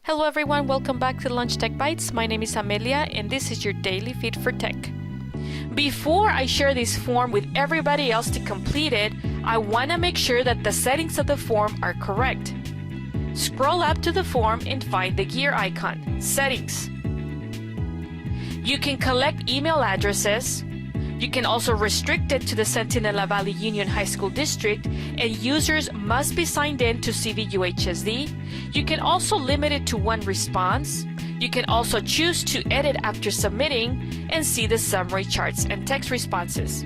Hello everyone, welcome back to Lunch Tech Bites. My name is Amelia and this is your daily feed for tech. Before I share this form with everybody else to complete it, I want to make sure that the settings of the form are correct. Scroll up to the form and find the gear icon, Settings. You can collect email addresses. You can also restrict it to the Centinela Valley Union High School District, and users must be signed in to CVUHSD. You can also limit it to one response. You can also choose to edit after submitting and see the summary charts and text responses.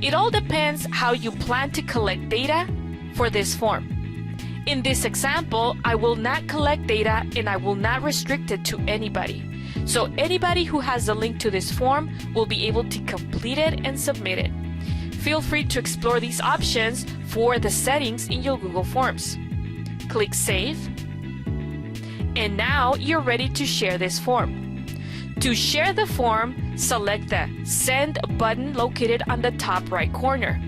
It all depends how you plan to collect data for this form. In this example, I will not collect data and I will not restrict it to anybody. So anybody who has the link to this form will be able to complete it and submit it. Feel free to explore these options for the settings in your Google Forms. Click Save. And now you're ready to share this form. To share the form, select the Send button located on the top right corner.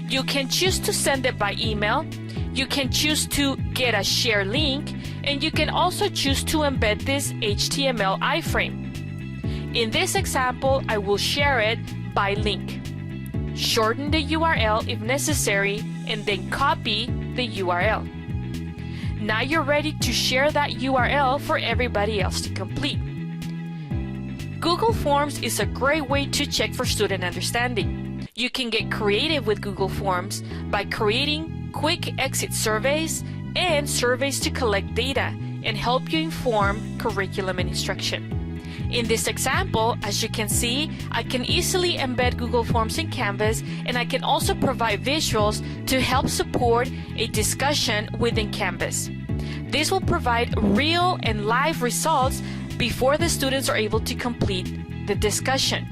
You can choose to send it by email. You can choose to get a share link, and you can also choose to embed this HTML iframe. In this example, I will share it by link. Shorten the URL if necessary, and then copy the URL. Now you're ready to share that URL for everybody else to complete. Google Forms is a great way to check for student understanding. You can get creative with Google Forms by creating quick exit surveys and surveys to collect data and help you inform curriculum and instruction. In this example, as you can see, I can easily embed Google Forms in Canvas, and I can also provide visuals to help support a discussion within Canvas. This will provide real and live results before the students are able to complete the discussion.